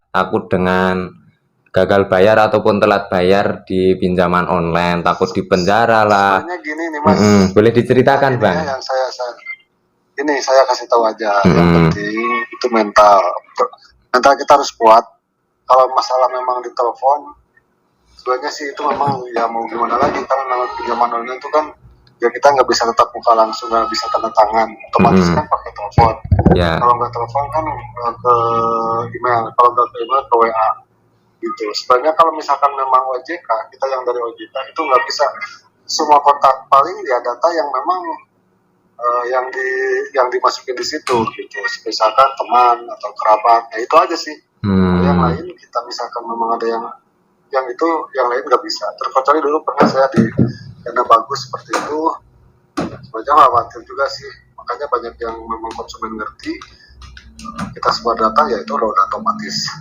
takut dengan gagal bayar ataupun telat bayar di pinjaman online, takut dipenjara lah. Sebenarnya gini nih Mas. Boleh diceritakan Bang? Yang saya kasih tahu aja. Yang penting itu mental kita harus kuat. Kalau masalah memang di telepon, sebenarnya sih itu memang ya mau gimana lagi, karena pinjaman online itu kan ya kita nggak bisa tetap muka langsung, nggak bisa tanda tangan, otomatis kan pakai telepon. Kalau nggak telepon kan ke email, kalau nggak ke email ke WA gitu. Sebenarnya kalau misalkan memang OJK, kita yang dari OJK itu nggak bisa semua kontak, paling ya data yang memang yang dimasukin di situ gitu, misalkan teman atau kerabat, nah itu aja sih. Yang lain kita misalkan memang ada yang itu, yang lain nggak bisa. Terkecuali dulu pernah saya di dana bagus seperti itu, sebenarnya khawatir juga sih, makanya banyak yang memang konsumen ngerti kita sebuah data ya itu udah otomatis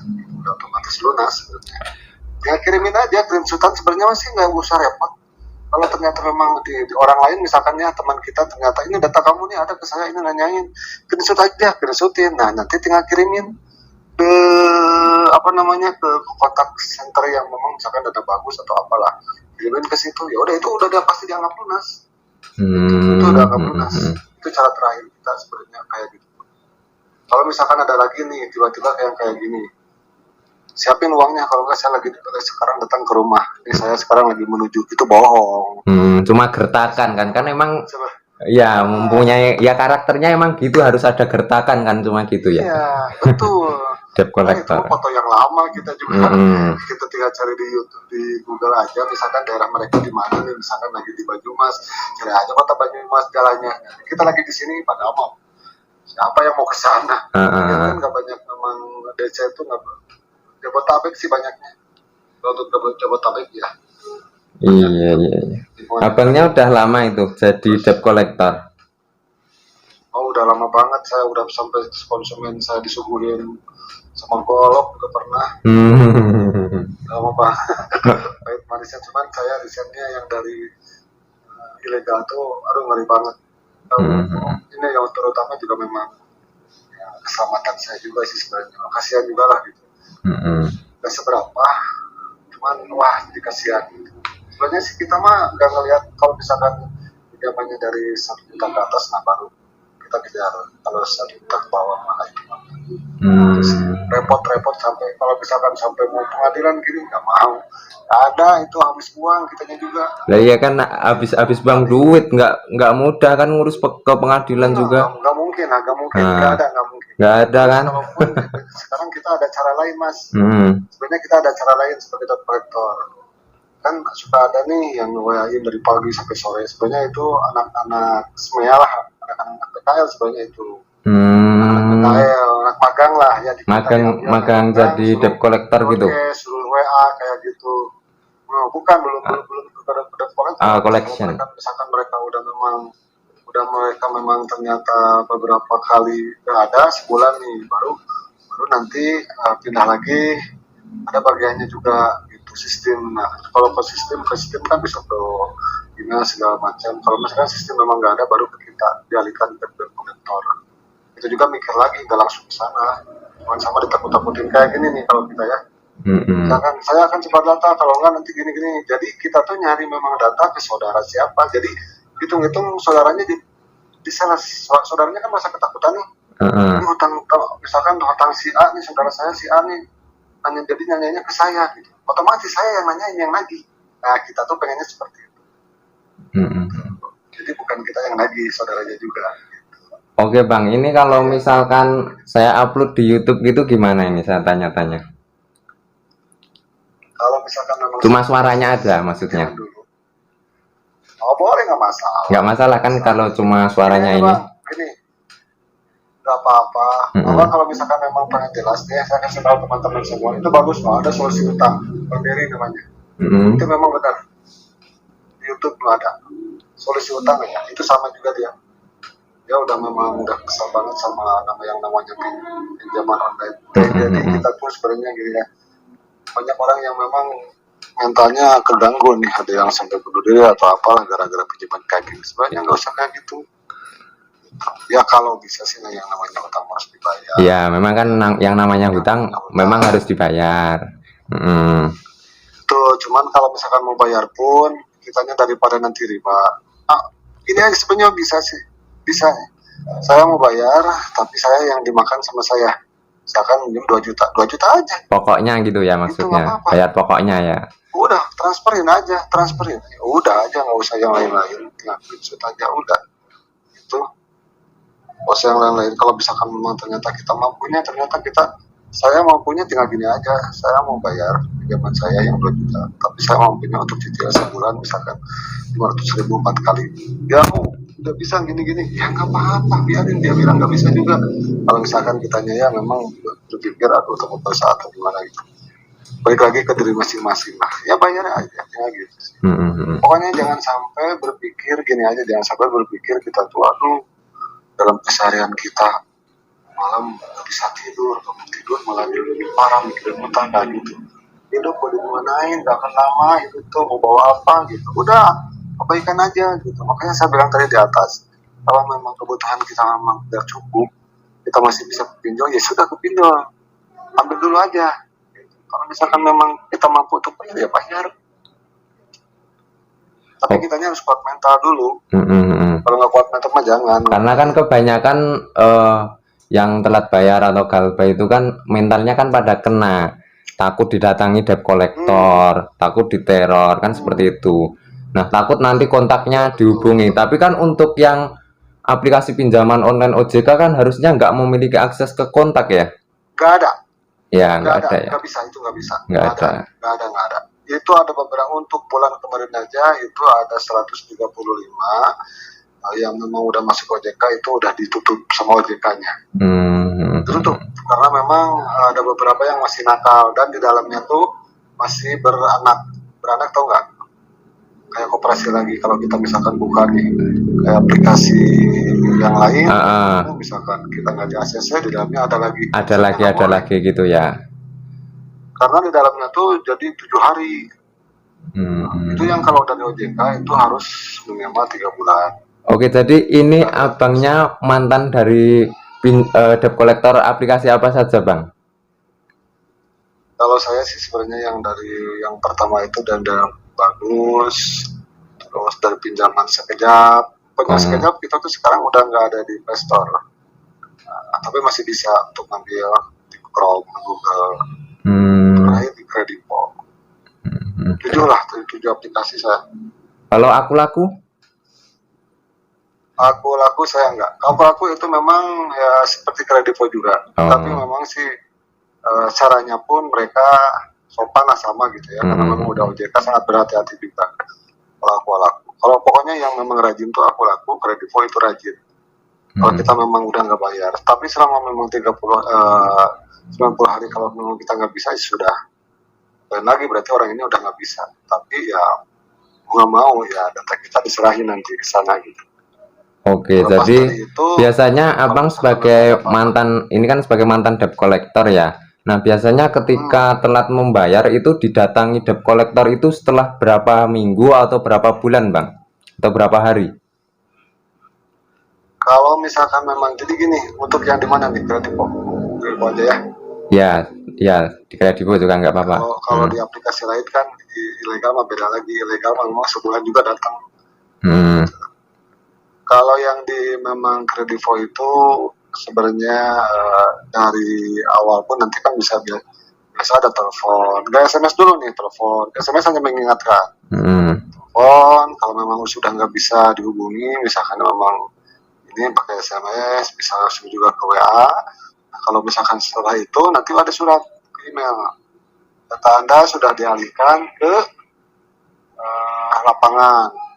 lunas sebenarnya. Ya kirimin aja screenshotan, sebenarnya masih nggak usah repot. Kalau ternyata memang di orang lain, misalkan ya teman kita ternyata ini data kamu nih ada ke saya, ini nanyain, screenshot aja, screenshotin, nah nanti tinggal kirimin ke ke kontak center yang memang misalkan data bagus atau apalah, kirimin ke situ, ya udah itu udah pasti dianggap lunas. Itu udah anggap lunas. Itu cara terakhir kita sebenarnya kayak gitu. Kalau misalkan ada lagi nih tiba-tiba kayak gini, siapin uangnya, kalau nggak saya lagi sekarang datang ke rumah, ini saya sekarang lagi menuju, itu bohong. Cuma gertakan kan emang ya mempunyai ya karakternya emang gitu, harus ada gertakan kan, cuma gitu ya. Iya betul. Debt collector. Itu foto yang lama kita juga kita tinggal cari di YouTube, di Google aja, misalkan daerah mereka di mana nih, misalkan lagi di Banyumas, cari aja kota Banyumas jalannya, kita lagi di sini pada mau siapa yang mau ke sana. Kan nggak banyak memang desa itu, nggak Jabodetabek sih banyaknya. Untuk Jabodetabek ya. Iya. Abangnya udah lama itu jadi debt collector? Oh udah lama banget, saya udah sampai konsumen saya disuguhin sama golok juga pernah. Lama banget. Pahit manisnya, cuman saya risetnya yang dari ilegal tuh aduh ngeri banget. Ini yang terutama juga memang ya, keselamatan saya juga sih sebenarnya, kasihan juga lah gitu. Gak seberapa, cuman wah jadi kasihan gitu. Sebenarnya sih kita mah nggak ngelihat kalau misalkan pinjamannya dari 1 juta ke atas, nah baru kita kejar. Kalau 1 juta ke bawah malah itu repot-repot, sampai kalau misalkan sampai mau pengadilan gini nggak mau, ada itu habis uang kitanya juga. Lah iya kan, habis bang duit, nggak mudah kan ngurus ke pengadilan juga. Nggak mungkin nggak ada kan. Walaupun sekarang kita ada cara lain Mas. Sebenarnya kita ada cara lain sebagai debt collector. Kan suka ada nih yang WA-in dari pagi sampai sore, sebenarnya itu anak-anak SMEA lah, anak-anak PKL sebenarnya itu. Anak PKL, anak magang lah ya, magang jadi debt collector gitu. Suruh WA kayak gitu. Nah, bukan belum debt collector. Collection. Misalkan mereka mereka memang ternyata beberapa kali nggak ada, sebulan nih baru nanti pindah lagi, ada bagiannya juga gitu sistem. Nah kalau ke sistem kan bisa ke email segala macam. Kalau misalkan sistem memang nggak ada, baru kita dialihkan ke debt collector. Itu juga mikir lagi, nggak langsung ke sana, jangan sama ditakut-takutin kayak gini nih kalau kita ya. Misalkan saya akan cepat data, kalau enggak nanti gini-gini. Jadi kita tuh nyari memang data ke saudara siapa. Jadi hitung-hitung saudaranya di sana, saudaranya kan masa ketakutan nih. Ini hutang, misalkan hutang si A nih, saudara saya si A nih, jadi nanyanya ke saya gitu. Otomatis saya yang nanyain yang nagih. Nah kita tuh pengennya seperti itu. Jadi bukan kita yang nagih, saudaranya juga. Oke bang, ini kalau misalkan saya upload di YouTube gitu gimana ini, saya tanya-tanya. Kalau misalkan memang cuma suaranya aja maksudnya. Oh boleh, nggak masalah. Nggak masalah kan kalau cuma suaranya ini. Ini nggak apa-apa. Kalau misalkan memang pengen jelas nih, saya kasih tahu teman-teman semua, itu bagus loh, ada solusi utang berdiri namanya. Itu memang benar. Di YouTube tuh ada solusi utang ya. Itu sama juga dia. Dia udah kesal banget sama yang namanya pinjaman online. Jadi kita pun sebenarnya gini ya, banyak orang yang memang mentalnya keganggu nih, ada yang sampai bunuh diri atau apalah gara-gara pinjaman kayak gini. Sebenarnya nggak usah kayak gitu. Ya kalau bisa sih yang namanya hutang harus dibayar. Ya memang kan yang namanya hutang memang harus dibayar. Tuh, cuman kalau misalkan mau bayar pun kitanya daripada nanti riba. Ini aja sebenarnya bisa sih, bisa. Saya mau bayar, tapi saya yang dimakan sama saya. Misalkan minjem 2 juta, 2 juta aja. Pokoknya gitu ya maksudnya. Bayar pokoknya ya. Udah, transferin aja, transferin. Udah aja, nggak usah yang lain-lain. Ngakuin aja, udah. Itu. Nggak usah yang lain-lain. Kalau misalkan memang ternyata kita mampunya, saya mampunya tinggal gini aja. Saya mau bayar pinjaman saya yang 2 juta. Tapi saya mampunya untuk cicil sebulan misalkan 500.000 4 kali. Ya, udah bisa gini-gini. Ya nggak apa-apa, biarin dia bilang nggak bisa juga. Kalau misalkan kitanya ya memang berpikir atau dosa atau gimana gitu. Balik lagi ke diri masing-masing lah. Ya bayar aja, ya gitu sih. Pokoknya jangan sampai berpikir gini aja, jangan sampai berpikir kita tuh aduh dalam keseharian kita malam nggak bisa tidur, bangun tidur malah lebih parah mikirin utang gitu. Hidup mau dimanain, gak akan lama itu tuh mau bawa apa gitu. Udah abaikan aja gitu. Makanya saya bilang tadi di atas, kalau memang kebutuhan kita memang tidak cukup, kita masih bisa pinjol, ya sudah kepinjol, ambil dulu aja. Kalau misalkan memang kita mampu untuk bayar, ya bayar. Tapi kitanya harus kuat mental dulu. Kalau nggak kuat mental mah jangan. Karena kan kebanyakan yang telat bayar atau galbay itu kan mentalnya kan pada kena, takut didatangi debt collector, takut diteror kan seperti itu. Nah takut nanti kontaknya dihubungi. Tapi kan untuk yang aplikasi pinjaman online OJK kan harusnya nggak memiliki akses ke kontak ya? Nggak ada. Ya nggak ada ya. Nggak bisa, itu nggak bisa. Nggak ada. Nggak ada. Itu ada beberapa, untuk bulan kemarin aja itu ada 135 yang memang udah masuk OJK itu udah ditutup sama OJK-nya. Ditutup karena memang ada beberapa yang masih nakal dan di dalamnya tuh masih beranak tau nggak? Kayak koperasi lagi. Kalau kita misalkan buka nih kayak aplikasi yang lain, misalkan kita nggak di ACC, di dalamnya ada lagi gitu ya. Karena di dalamnya tuh jadi 7 hari. Itu yang kalau dari OJK itu harus minimal 3 bulan. Oke, jadi ini abangnya mantan dari debt collector aplikasi apa saja, Bang? Kalau saya sih sebenarnya yang dari yang pertama itu dan bagus, terus dari pinjaman sekejap. Sekejap kita tuh sekarang udah nggak ada di Play Store, tapi masih bisa untuk ngambil di Chrome, Google, terakhir di Kredivo. 7 aplikasi saya. Kalau aku laku saya enggak. Aku itu memang ya seperti Kredivo juga, tapi memang sih caranya pun mereka sopan lah sama gitu ya, karena memang udah OJK sangat berhati-hati juga. Kalau aku kalau pokoknya yang memang rajin tuh aku Kredivo itu rajin. Kalau kita memang udah nggak bayar, tapi selama memang 90 hari kalau memang kita nggak bisa, ya sudah. Dan lagi berarti orang ini udah nggak bisa. Tapi ya nggak mau ya data kita diserahin nanti ke sana gitu. Oke, jadi itu, biasanya abang sebagai mantan, ini kan sebagai mantan debt collector ya. Nah biasanya ketika telat membayar itu didatangi debt collector itu setelah berapa minggu atau berapa bulan, Bang? Atau berapa hari? Kalau misalkan memang, jadi gini, untuk yang di mana nih, Kredivo aja ya? Ya di Kredivo juga nggak apa-apa. Kalau di aplikasi lain kan ilegal mah beda lagi. Ilegal memang sebulan juga datang. Kalau yang di memang Kredivo itu sebenarnya dari awal pun nanti kan biasa ada telepon, nggak SMS dulu nih, telepon. SMS hanya mengingatkan. Telepon kalau memang sudah nggak bisa dihubungi, misalkan memang ini pakai SMS, bisa langsung juga ke WA. Nah, kalau misalkan setelah itu nanti ada surat ke email, data Anda sudah dialihkan ke lapangan.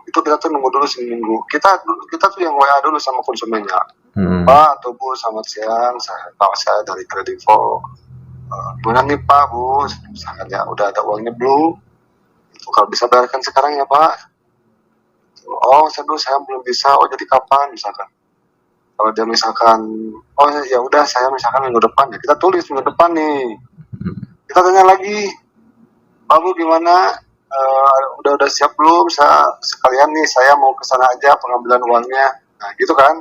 Itu kita tuh nunggu dulu seminggu. Kita tuh yang WA dulu sama konsumennya. Pak atau Bu, selamat siang, saya dari Kredivo. Gimana nih Pak, Bu? Misalkan ya udah ada uangnya belum? Itu kalau bisa bayarkan sekarang ya Pak. Oh, saya belum bisa. Oh, jadi kapan misalkan? Kalau dia misalkan, oh ya udah saya misalkan minggu depan, ya kita tulis minggu depan nih. Kita tanya lagi, Pak Bu gimana? Udah siap belum? Sekalian nih saya mau ke sana aja pengambilan uangnya. Nah gitu kan,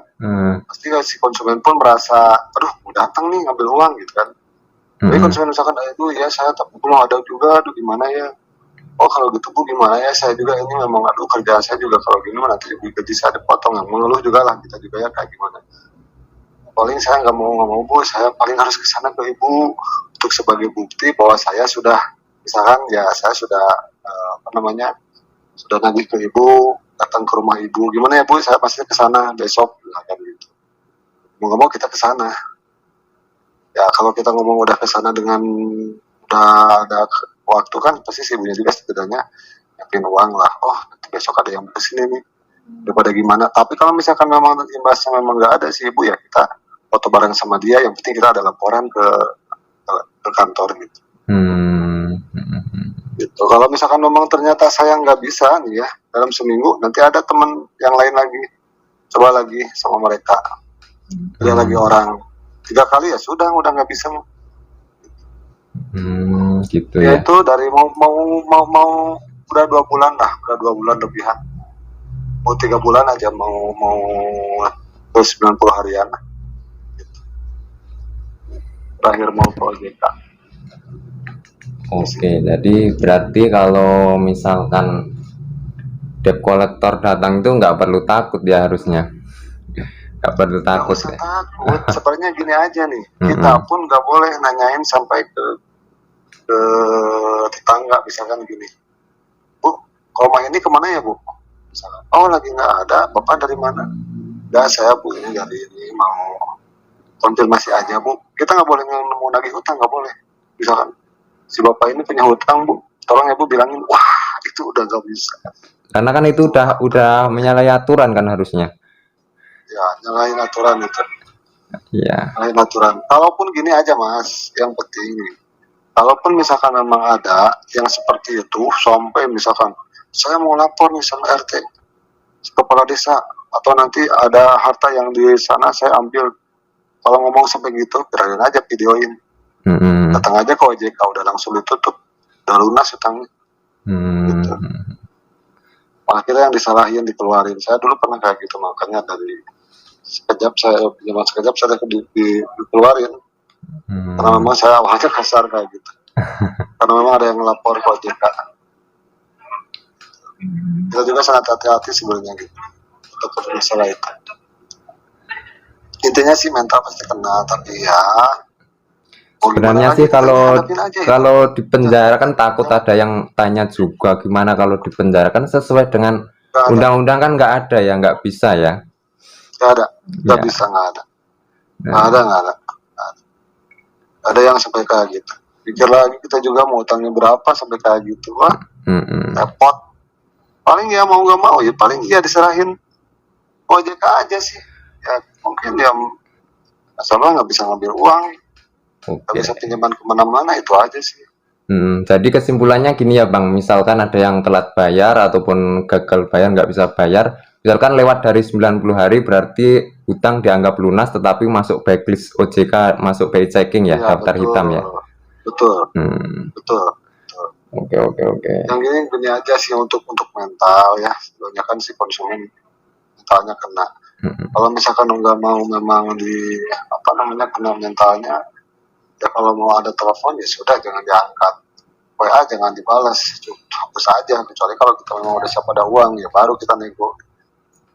pasti si konsumen pun merasa, aduh mau datang nih ngambil uang gitu kan. Tapi konsumen misalkan, aduh ya saya tapi belum ada juga, aduh gimana ya. Oh kalau gitu Bu gimana ya, saya juga ini memang aduh kerjaan saya juga kalau gini nanti gaji saya dipotong, yang mengeluh juga lah kita juga ya kayak gimana. Paling saya nggak mau Bu, saya paling harus ke sana ke Ibu untuk sebagai bukti bahwa saya sudah misalkan ya saya sudah sudah nagih ke Ibu, datang ke rumah Ibu, gimana ya Bu, saya pasti ke sana besok, kan gitu. Mau nggak mau kita ke sana. Ya kalau kita ngomong udah ke sana dengan udah ada waktu kan, pasti si ibunya juga setidaknya yakin uang lah. Oh nanti besok ada yang kesini nih, daripada gimana. Tapi kalau misalkan memang imbasnya memang nggak ada si ibu, ya kita foto bareng sama dia. Yang penting kita ada laporan ke kantor gitu. Gitu. Kalau misalkan memang ternyata saya nggak bisa nih ya dalam seminggu, nanti ada teman yang lain lagi, coba lagi sama mereka. Dia lagi orang 3 kali ya sudah, udah nggak bisa. Gitu ya. Itu dari mau udah 2 bulan lah, udah 2 bulan lebihan. Mau 3 bulan aja mau 90 harian. Gitu. Terakhir mau ke OJK. Oke, jadi berarti kalau misalkan debt collector datang itu nggak perlu takut ya harusnya. Nggak perlu takut. Nggak usah takut. Sebenarnya gini aja nih, kita pun nggak boleh nanyain sampai ke tetangga misalkan gini, Bu, rumah ini kemana ya Bu? Misalkan, oh lagi nggak ada, Bapak dari mana? Nggak, saya Bu ini dari ini mau konfirmasi aja Bu. Kita nggak boleh mau nagih hutang, nggak boleh. Misalkan si Bapak ini punya hutang Bu, tolong ya Bu bilangin, wah itu udah nggak bisa. Karena kan itu udah menyalahi aturan kan harusnya. Ya, nyalahin aturan itu. Iya. Nyalahin aturan. Kalaupun gini aja Mas, yang penting kalaupun misalkan memang ada yang seperti itu, sampai misalkan saya mau lapor nih sama RT, kepala desa, atau nanti ada harta yang di sana saya ambil, kalau ngomong sampai gitu, kirain aja videoin, datang aja ke OJK, udah langsung ditutup, udah lunas hutangnya. Gitu. Akhirnya yang disalahin dikeluarin. Saya dulu pernah kayak gitu, makanya dari sekejap saya dikeluarin. Karena memang saya awalnya kasar kayak gitu. Karena memang ada yang melapor ke OJK. Kita juga sangat hati-hati sebenarnya gitu untuk masalah itu. Intinya sih mental pasti kena, tapi ya sebenarnya sih kalau di penjara kan takut ada yang tanya juga gimana kalau di penjara, kan sesuai dengan undang-undang kan nggak ada ya, nggak bisa ya. Nggak bisa, nggak ada. Ada yang sampai kayak gitu. Pikir lagi kita juga mau utangnya berapa sampai kayak gitu, wah repot. Paling ya mau nggak mau ya paling ya diserahin OJK aja sih. Ya mungkin dia asalnya nggak bisa ngambil uang, nggak bisa pinjaman kemana-mana, itu aja sih. Jadi kesimpulannya gini ya Bang, misalkan ada yang telat bayar ataupun gagal bayar, nggak bisa bayar, misalkan lewat dari 90 hari berarti hutang dianggap lunas tetapi masuk blacklist OJK, masuk BI checking ya, daftar betul, hitam ya. Betul. Oke. Yang gini aja sih untuk mental ya, sebenarnya kan si konsumen mentalnya kena. Kalau misalkan nggak mau memang kena mentalnya, ya kalau mau ada telepon ya sudah jangan diangkat, WA jangan dibalas, hapus aja. Kecuali kalau kita memang udah siap ada uang ya baru kita nego.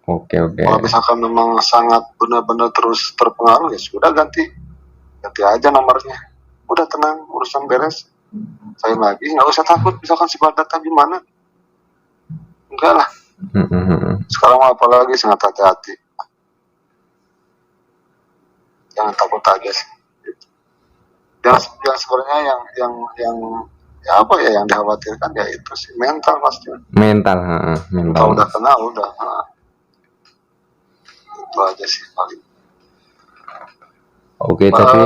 Oke. Kalau misalkan memang sangat benar-benar terus terpengaruh ya sudah ganti aja nomornya. Udah tenang, urusan beres. Saya lagi nggak usah takut misalkan sebar data gimana. Enggak lah. Sekarang apalagi sangat hati-hati. Jangan takut aja sih. Yang sebenarnya yang apa ya yang dikhawatirkan ya itu sih mental pasti. Mental. Kalau udah kena udah. Itu aja sih paling. Oke, tapi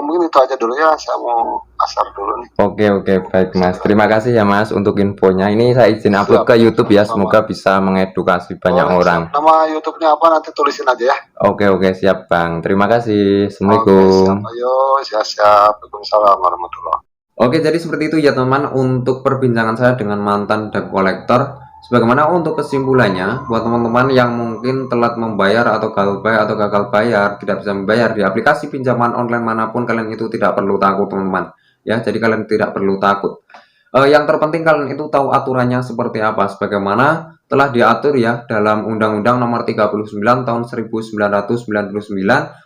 mungkin itu aja dulu ya, saya mau asar dulu nih. Oke, baik Mas. Terima kasih ya Mas untuk infonya. Ini saya izin upload ke YouTube ya, semoga bisa mengedukasi banyak orang. Nama YouTube-nya apa nanti tulisin aja ya. Oke, siap Bang. Terima kasih. Assalamualaikum. Siap, ayo, siap. Waalaikumsalam warahmatullahi. Oke, jadi seperti itu ya teman untuk perbincangan saya dengan mantan debt collector. Sebagaimana untuk kesimpulannya, buat teman-teman yang mungkin telat membayar atau gagal bayar, tidak bisa membayar di aplikasi pinjaman online manapun, kalian itu tidak perlu takut teman-teman. Ya, jadi kalian tidak perlu takut. Yang terpenting kalian itu tahu aturannya seperti apa, sebagaimana telah diatur ya dalam Undang-Undang Nomor 39 Tahun 1999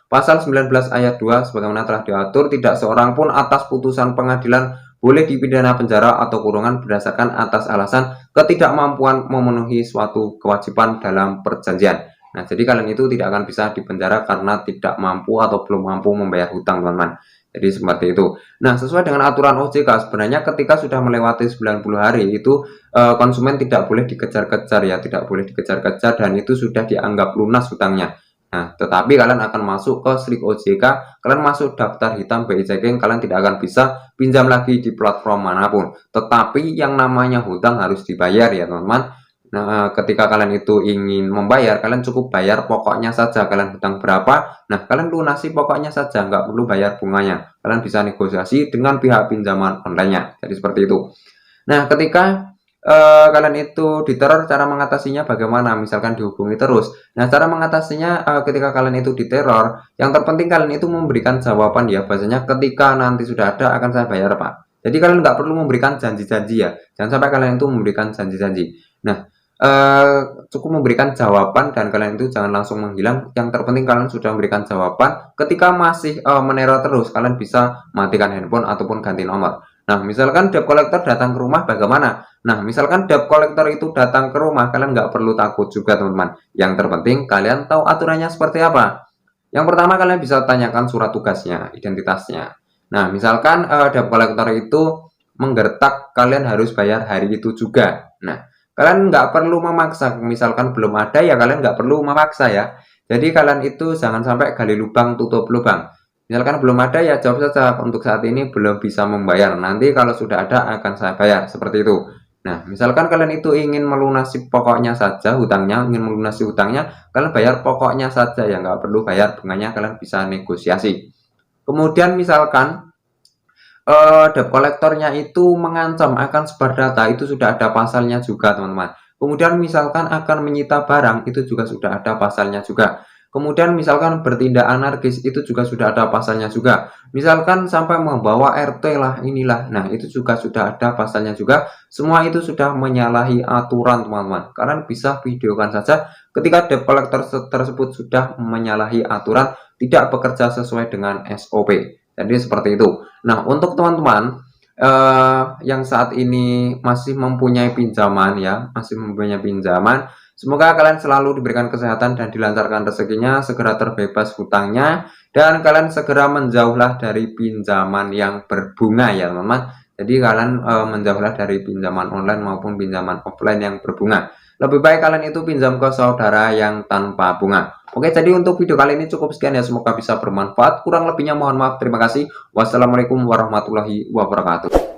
Pasal 19 Ayat 2, sebagaimana telah diatur tidak seorang pun atas putusan pengadilan boleh dipidana penjara atau kurungan berdasarkan atas alasan ketidakmampuan memenuhi suatu kewajiban dalam perjanjian. Nah, jadi kalian itu tidak akan bisa dipenjara karena tidak mampu atau belum mampu membayar hutang, teman-teman. Jadi seperti itu. Nah, sesuai dengan aturan OJK, sebenarnya ketika sudah melewati 90 hari itu konsumen tidak boleh dikejar-kejar ya, tidak boleh dikejar-kejar dan itu sudah dianggap lunas hutangnya. Nah, tetapi kalian akan masuk ke SLIK OJK, kalian masuk daftar hitam BI Checking, kalian tidak akan bisa pinjam lagi di platform manapun. Tetapi yang namanya hutang harus dibayar ya, teman-teman. Nah, ketika kalian itu ingin membayar, kalian cukup bayar pokoknya saja. Kalian hutang berapa? Nah, kalian lunasi pokoknya saja, nggak perlu bayar bunganya. Kalian bisa negosiasi dengan pihak pinjaman online-nya. Jadi seperti itu. Nah, ketika kalian itu diteror, cara mengatasinya bagaimana? Misalkan dihubungi terus. Nah, cara mengatasinya ketika kalian itu diteror, yang terpenting kalian itu memberikan jawaban ya. Bahasanya ketika nanti sudah ada akan saya bayar, Pak. Jadi kalian nggak perlu memberikan janji-janji ya. Jangan sampai kalian itu memberikan janji-janji. Nah, cukup memberikan jawaban dan kalian itu jangan langsung menghilang. Yang terpenting kalian sudah memberikan jawaban. Ketika masih meneror terus, kalian bisa matikan handphone ataupun ganti nomor. Nah, misalkan debt collector datang ke rumah bagaimana? Nah, misalkan debt collector itu datang ke rumah, kalian nggak perlu takut juga, teman-teman. Yang terpenting kalian tahu aturannya seperti apa. Yang pertama, kalian bisa tanyakan surat tugasnya, identitasnya. Nah, misalkan debt collector itu menggertak, kalian harus bayar hari itu juga. Nah, kalian nggak perlu memaksa, misalkan belum ada ya kalian nggak perlu memaksa ya. Jadi kalian itu jangan sampai gali lubang tutup lubang. Misalkan belum ada ya jawab saja untuk saat ini belum bisa membayar. Nanti kalau sudah ada akan saya bayar, seperti itu. Nah, misalkan kalian itu ingin melunasi pokoknya saja hutangnya, ingin melunasi hutangnya, kalian bayar pokoknya saja ya, nggak perlu bayar bunganya, kalian bisa negosiasi. Kemudian misalkan debt kolektornya itu mengancam akan sebar data, itu sudah ada pasalnya juga, teman-teman. Kemudian misalkan akan menyita barang, itu juga sudah ada pasalnya juga. Kemudian misalkan bertindak anarkis, itu juga sudah ada pasalnya juga. Misalkan sampai membawa RT lah, inilah. Nah, itu juga sudah ada pasalnya juga. Semua itu sudah menyalahi aturan, teman-teman. Kalian bisa videokan saja ketika debt collector tersebut sudah menyalahi aturan, tidak bekerja sesuai dengan SOP. Jadi seperti itu. Nah, untuk teman-teman yang saat ini masih mempunyai pinjaman ya, masih mempunyai pinjaman, semoga kalian selalu diberikan kesehatan dan dilancarkan rezekinya, segera terbebas hutangnya, dan kalian segera menjauhlah dari pinjaman yang berbunga ya, teman-teman. Jadi kalian menjauhlah dari pinjaman online maupun pinjaman offline yang berbunga. Lebih baik kalian itu pinjam ke saudara yang tanpa bunga. Oke, jadi untuk video kali ini cukup sekian ya. Semoga bisa bermanfaat. Kurang lebihnya mohon maaf. Terima kasih. Wassalamualaikum warahmatullahi wabarakatuh.